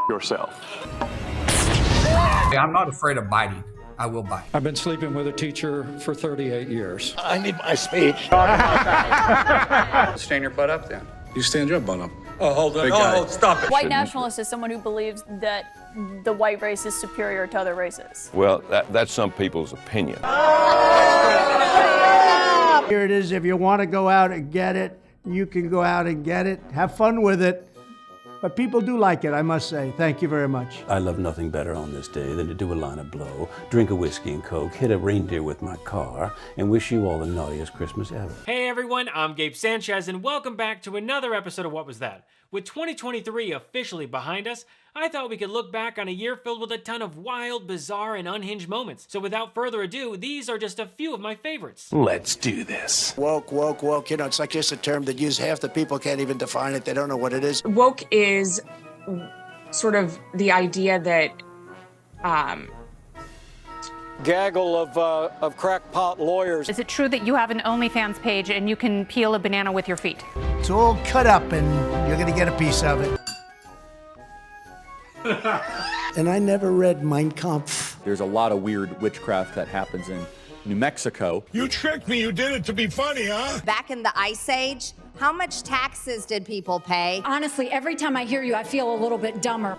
yourself. I'm not afraid of biting. I will bite. I've been sleeping with a teacher for 38 years. I need my speech. Stand your butt up then. You stand your butt up. Oh, hold on. Oh, stop it. White nationalist is someone who believes that the white race is superior to other races. Well, that's some people's opinion. Here it is. If you want to go out and get it, you can go out and get it. Have fun with it. But people do like it, I must say. Thank you very much. I love nothing better on this day than to do a line of blow, drink a whiskey and coke, hit a reindeer with my car, and wish you all the naughtiest Christmas ever. Hey everyone, I'm Gabe Sanchez, and welcome back to another episode of What Was That? With 2023 officially behind us, I thought we could look back on a year filled with a ton of wild, bizarre, and unhinged moments. So without further ado, these are just a few of my favorites. Let's do this. Woke. You know, it's like just a term that half the people can't even define it. They don't know what it is. Woke is sort of the idea that gaggle of crackpot lawyers. Is it true that you have an OnlyFans page and you can peel a banana with your feet? It's all cut up and you're going to get a piece of it. And I never read Mein Kampf. There's a lot of weird witchcraft that happens in New Mexico. You tricked me. You did it to be funny, huh? Back in the Ice Age, how much taxes did people pay? Honestly, every time I hear you, I feel a little bit dumber.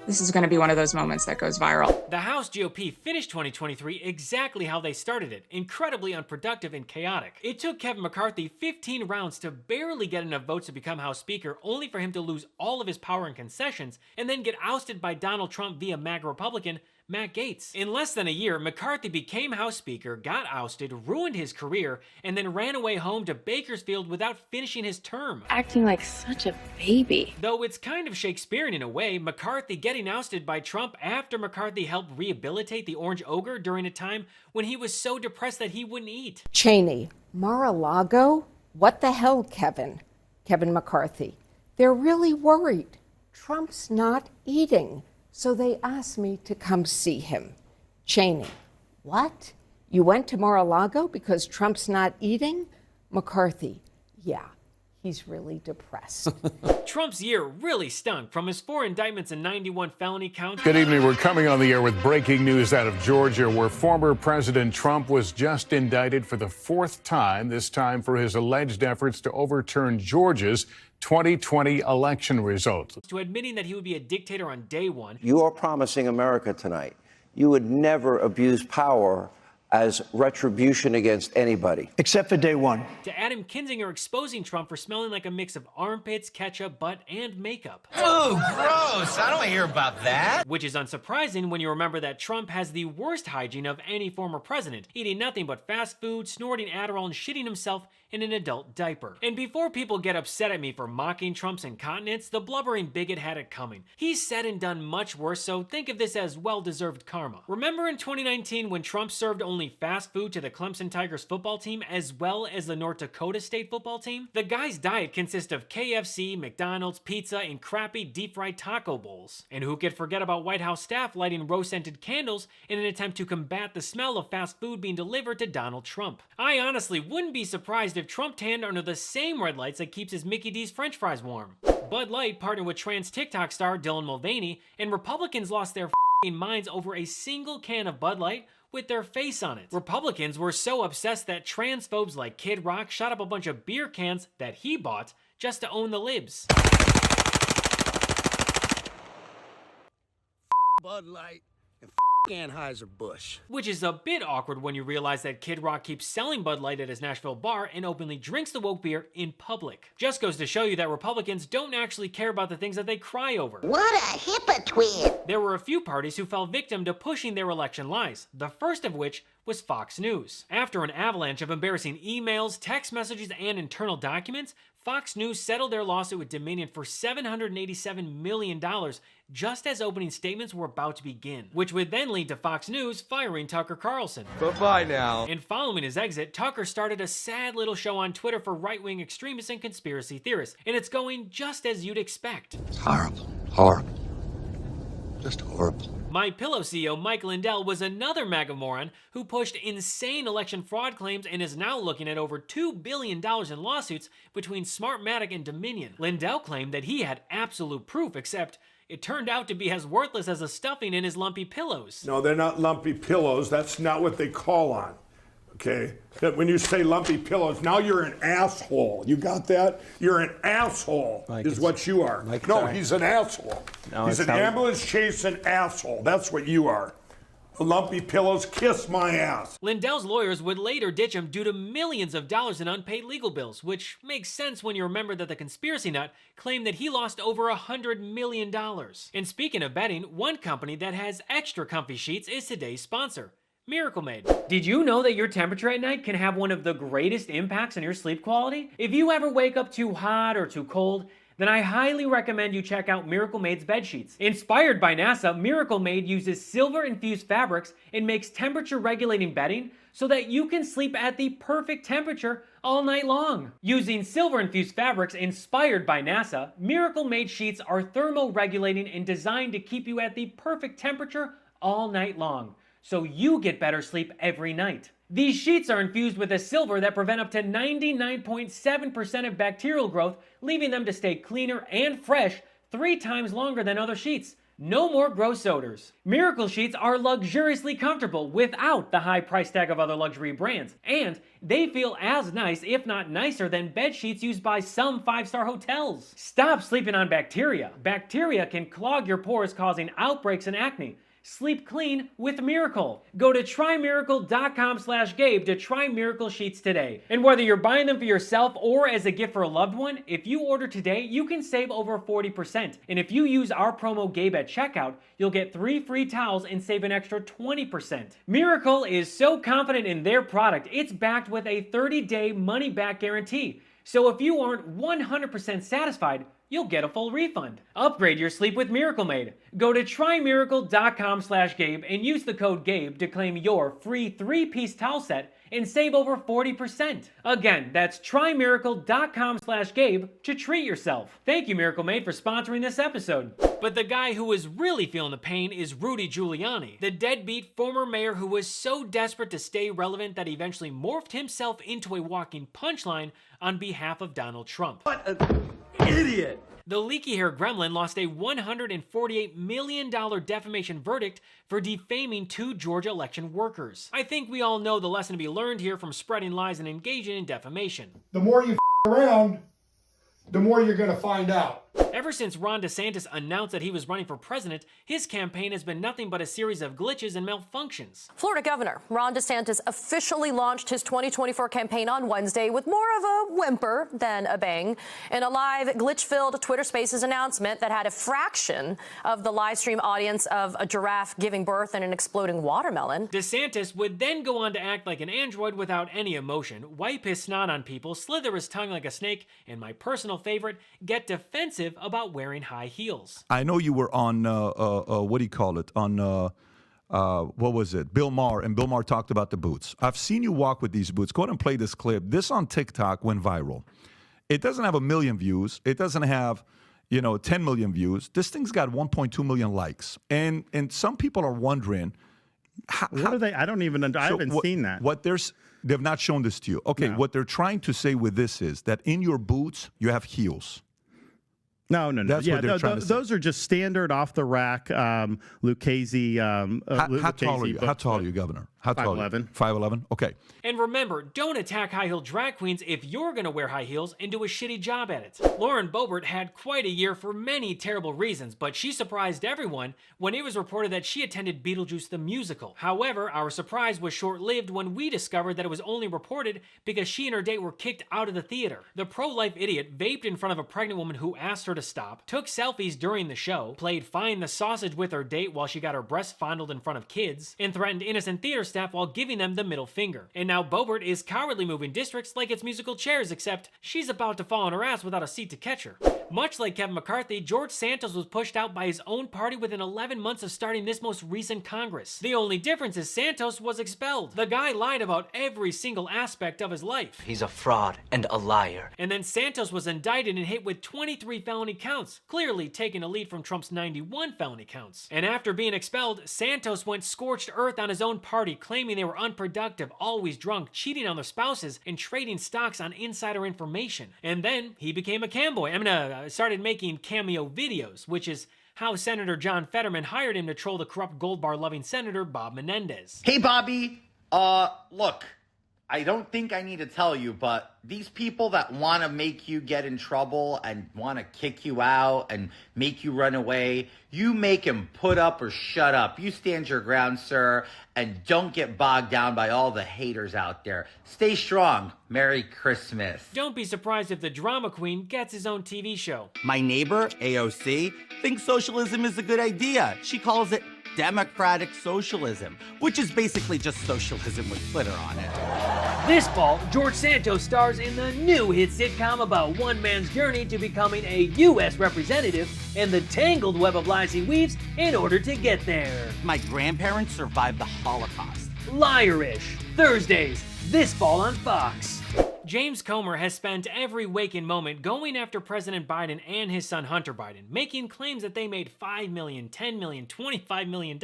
This is going to be one of those moments that goes viral. The House GOP finished 2023 exactly how they started it, incredibly unproductive and chaotic. It took Kevin McCarthy 15 rounds to barely get enough votes to become House Speaker, only for him to lose all of his power and concessions, and then get ousted by Donald Trump via MAGA Republican Matt Gaetz. In less than a year, McCarthy became House Speaker, got ousted, ruined his career, and then ran away home to Bakersfield without finishing his term. Acting like such a baby. Though it's kind of Shakespearean in a way, McCarthy getting ousted by Trump after McCarthy helped rehabilitate the Orange Ogre during a time when he was so depressed that he wouldn't eat. Cheney, Mar-a-Lago? What the hell, Kevin McCarthy? They're really worried. Trump's not eating. So they asked me to come see him. Cheney, what? You went to Mar-a-Lago because Trump's not eating? McCarthy, yeah, he's really depressed. Trump's year really stunk, from his 4 indictments and 91 felony counts. Good evening. We're coming on the air with breaking news out of Georgia, where former President Trump was just indicted for the 4th time, this time for his alleged efforts to overturn Georgia's 2020 election results. To admitting that he would be a dictator on day one. You are promising America tonight you would never abuse power as retribution against anybody. Except for day one. To Adam Kinzinger exposing Trump for smelling like a mix of armpits, ketchup, butt, and makeup. Oh, gross. I don't want to hear about that. Which is unsurprising when you remember that Trump has the worst hygiene of any former president, eating nothing but fast food, snorting Adderall, and shitting himself in an adult diaper. And before people get upset at me for mocking Trump's incontinence, the blubbering bigot had it coming. He's said and done much worse, so think of this as well-deserved karma. Remember in 2019 when Trump served only fast food to the Clemson Tigers football team as well as the North Dakota State football team? The guy's diet consists of KFC, McDonald's, pizza, and crappy deep-fried taco bowls. And who could forget about White House staff lighting rose-scented candles in an attempt to combat the smell of fast food being delivered to Donald Trump? I honestly wouldn't be surprised if Trump tanned under the same red lights that keeps his Mickey D's French fries warm. Bud Light partnered with trans TikTok star Dylan Mulvaney, and Republicans lost their minds over a single can of Bud Light with their face on it. Republicans were so obsessed that transphobes like Kid Rock shot up a bunch of beer cans that he bought just to own the libs. Bud Light and Anheuser-Busch. Which is a bit awkward when you realize that Kid Rock keeps selling Bud Light at his Nashville bar and openly drinks the woke beer in public. Just goes to show you that Republicans don't actually care about the things that they cry over. What a hypocrite! There were a few parties who fell victim to pushing their election lies, the first of which was Fox News. After an avalanche of embarrassing emails, text messages, and internal documents, Fox News settled their lawsuit with Dominion for $787 million just as opening statements were about to begin, which would then lead to Fox News firing Tucker Carlson. Bye-bye now. And following his exit, Tucker started a sad little show on Twitter for right-wing extremists and conspiracy theorists, and it's going just as you'd expect. It's horrible. Horrible. Just horrible. MyPillow CEO Mike Lindell was another MAGA moron who pushed insane election fraud claims and is now looking at over $2 billion in lawsuits between Smartmatic and Dominion. Lindell claimed that he had absolute proof, except it turned out to be as worthless as the stuffing in his lumpy pillows. No, they're not lumpy pillows. That's not what they call on. Okay? That when you say lumpy pillows, now you're an asshole. You got that? You're an asshole, is what you are. No, he's an asshole. No, he's an ambulance chasing asshole. That's what you are. Lumpy pillows, kiss my ass. Lindell's lawyers would later ditch him due to millions of dollars in unpaid legal bills, which makes sense when you remember that the conspiracy nut claimed that he lost over $100 million. And speaking of bedding, one company that has extra comfy sheets is today's sponsor, Miracle Made. Did you know that your temperature at night can have one of the greatest impacts on your sleep quality? If you ever wake up too hot or too cold, then I highly recommend you check out Miracle Made's bed sheets. Inspired by NASA, Miracle Made uses silver-infused fabrics and makes temperature-regulating bedding so that you can sleep at the perfect temperature all night long. Using silver-infused fabrics inspired by NASA, Miracle Made sheets are thermo-regulating and designed to keep you at the perfect temperature all night long, so you get better sleep every night. These sheets are infused with a silver that prevent up to 99.7% of bacterial growth, leaving them to stay cleaner and fresh 3 times longer than other sheets. No more gross odors. Miracle sheets are luxuriously comfortable without the high price tag of other luxury brands, and they feel as nice, if not nicer, than bed sheets used by some 5-star hotels. Stop sleeping on bacteria. Bacteria can clog your pores, causing outbreaks and acne. Sleep clean with Miracle. Go to trymiracle.com/Gabe to try Miracle sheets today. And whether you're buying them for yourself or as a gift for a loved one, if you order today, you can save over 40%. And if you use our promo Gabe at checkout, you'll get 3 free towels and save an extra 20%. Miracle is so confident in their product, it's backed with a 30-day money-back guarantee. So if you aren't 100% satisfied, you'll get a full refund. Upgrade your sleep with Miracle Made. Go to trymiracle.com/Gabe and use the code GABE to claim your free 3-piece towel set and save over 40%. Again, that's trymiracle.com/Gabe to treat yourself. Thank you, Miracle Made, for sponsoring this episode. But the guy who is really feeling the pain is Rudy Giuliani, the deadbeat former mayor who was so desperate to stay relevant that he eventually morphed himself into a walking punchline on behalf of Donald Trump. What an idiot! The leaky-haired gremlin lost a $148 million defamation verdict for defaming 2 Georgia election workers. I think we all know the lesson to be learned here from spreading lies and engaging in defamation. The more you around, the more you're going to find out. Ever since Ron DeSantis announced that he was running for president, his campaign has been nothing but a series of glitches and malfunctions. Florida Governor Ron DeSantis officially launched his 2024 campaign on Wednesday with more of a whimper than a bang in a live glitch-filled Twitter Spaces announcement that had a fraction of the live stream audience of a giraffe giving birth and an exploding watermelon. DeSantis would then go on to act like an android without any emotion, wipe his snot on people, slither his tongue like a snake, and my personal favorite, get defensive about wearing high heels. I know you were on, what do you call it, on, what was it, Bill Maher, and Bill Maher talked about the boots. I've seen you walk with these boots. Go ahead and play this clip. This on TikTok went viral. It doesn't have 1 million views. It doesn't have, 10 million views. This thing's got 1.2 million likes. And some people are wondering, what are they? I don't even, I haven't seen that. They've not shown this to you. Okay, No. What they're trying to say with this is that in your boots, you have heels. No. That's what they're trying to say. Those are just standard off the rack Lucchese. How tall are you? How tall are you, Governor? How tall? 5'11". 5'11". Okay. And remember, don't attack high-heel drag queens if you're going to wear high heels and do a shitty job at it. Lauren Boebert had quite a year for many terrible reasons, but she surprised everyone when it was reported that she attended Beetlejuice the musical. However, our surprise was short-lived when we discovered that it was only reported because she and her date were kicked out of the theater. The pro-life idiot vaped in front of a pregnant woman who asked her to stop, took selfies during the show, played Find the Sausage with her date while she got her breasts fondled in front of kids, and threatened innocent theater staff while giving them the middle finger. And now Boebert is cowardly moving districts like it's musical chairs, except she's about to fall on her ass without a seat to catch her. Much like Kevin McCarthy, George Santos was pushed out by his own party within 11 months of starting this most recent Congress. The only difference is Santos was expelled. The guy lied about every single aspect of his life. He's a fraud and a liar. And then Santos was indicted and hit with 23 felony counts, clearly taking a lead from Trump's 91 felony counts. And after being expelled, Santos went scorched earth on his own party, claiming they were unproductive, always drunk, cheating on their spouses, and trading stocks on insider information. And then he became a camboy. Started making cameo videos, which is how Senator John Fetterman hired him to troll the corrupt gold bar-loving Senator Bob Menendez. Hey, Bobby. Look, I don't think I need to tell you, but these people that want to make you get in trouble and want to kick you out and make you run away, you make them put up or shut up. You stand your ground, sir, and don't get bogged down by all the haters out there. Stay strong. Merry Christmas. Don't be surprised if the drama queen gets his own TV show. My neighbor, AOC, thinks socialism is a good idea. She calls it democratic socialism, which is basically just socialism with glitter on it. This fall, George Santos stars in the new hit sitcom about one man's journey to becoming a U.S. representative and the tangled web of lies he weaves in order to get there. My grandparents survived the Holocaust. Liarish. Thursdays, this fall on Fox. James Comer has spent every waking moment going after President Biden and his son Hunter Biden, making claims that they made $5 million, $10 million, $25 million.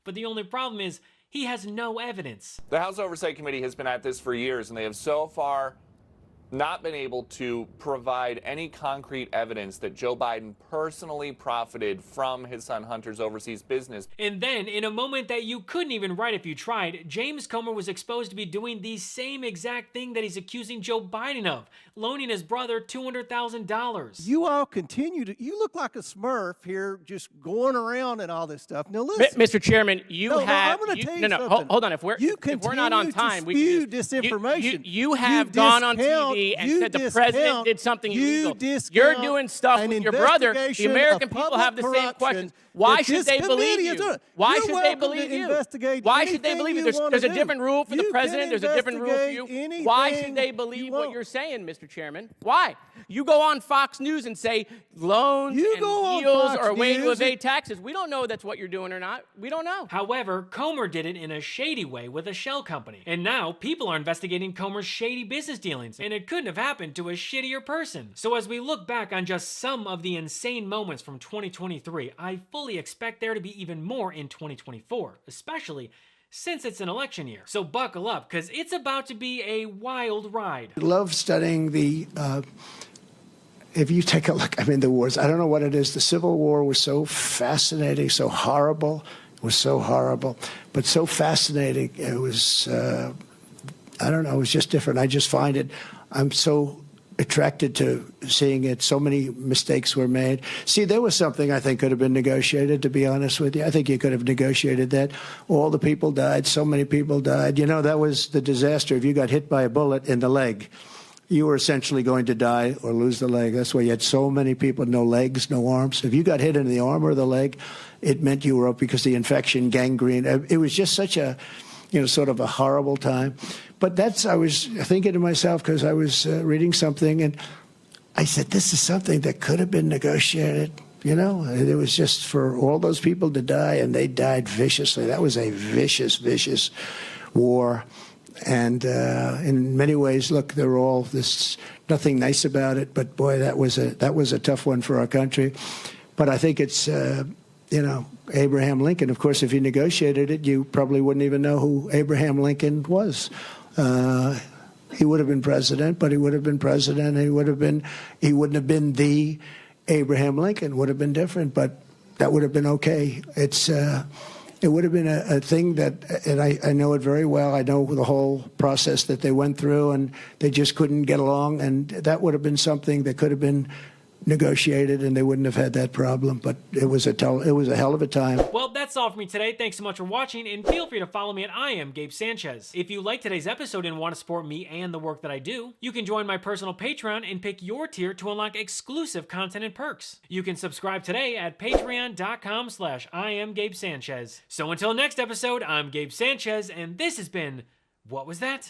But the only problem is he has no evidence. The House Oversight Committee has been at this for years, and they have so far not been able to provide any concrete evidence that Joe Biden personally profited from his son Hunter's overseas business. And then, in a moment that you couldn't even write if you tried, James Comer was exposed to be doing the same exact thing that he's accusing Joe Biden of, loaning his brother $200,000. You all continue to, you look like a smurf here just going around and all this stuff. Now listen. Mr. Chairman, you have, I'm going to tell you something. Hold on, if we're not on time, we can disinformation. You have gone on TV and said the president did something illegal. You're doing stuff with your brother. The American people have the same questions. Why should they believe you? Why should they believe you? Why should they believe you? There's a different rule for the president. There's a different rule for you. Why should they believe what you're saying, Mr. Chairman? Why? You go on Fox News and say loans and deals are a way to evade taxes. We don't know that's what you're doing or not. We don't know. However, Comer did it in a shady way with a shell company. And now people are investigating Comer's shady business dealings. And it couldn't have happened to a shittier person. So as we look back on just some of the insane moments from 2023, I fully expect there to be even more in 2024, especially since it's an election year. So buckle up, because it's about to be a wild ride. I love studying the, if you take a look, the wars, I don't know what it is. The Civil War was so fascinating, so horrible. It was so horrible, but so fascinating. It was, I don't know, it was just different. I just find it, I'm so attracted to seeing it. So many mistakes were made. See, there was something I think could have been negotiated, to be honest with you. I think you could have negotiated that. All the people died. So many people died. You know, that was the disaster. If you got hit by a bullet in the leg, you were essentially going to die or lose the leg. That's why you had so many people, no legs, no arms. If you got hit in the arm or the leg, it meant you were up because the infection, gangrene. It was just such a, sort of a horrible time. But I was thinking to myself, because I was reading something, and I said, this is something that could have been negotiated. It was just for all those people to die, and they died viciously. That was a vicious, vicious war. And in many ways, look, there's nothing nice about it. But boy, that was a tough one for our country. But I think it's, Abraham Lincoln. Of course, if he negotiated it, you probably wouldn't even know who Abraham Lincoln was. He would have been president, but he would have been president. He wouldn't have been the Abraham Lincoln. Would have been different, but that would have been okay. It would have been a thing that, and I know it very well. I know the whole process that they went through, and they just couldn't get along. And that would have been something that could have been negotiated, and they wouldn't have had that problem. But it was a hell of a time. Well, that's all for me today. Thanks so much for watching, and feel free to follow me at I Am Gabe Sanchez. If you like today's episode and want to support me and the work that I do, you can join my personal Patreon and pick your tier to unlock exclusive content and perks. You can subscribe today at patreon.com/I Am Gabe Sanchez. So until next episode, I'm Gabe Sanchez, and this has been What Was That?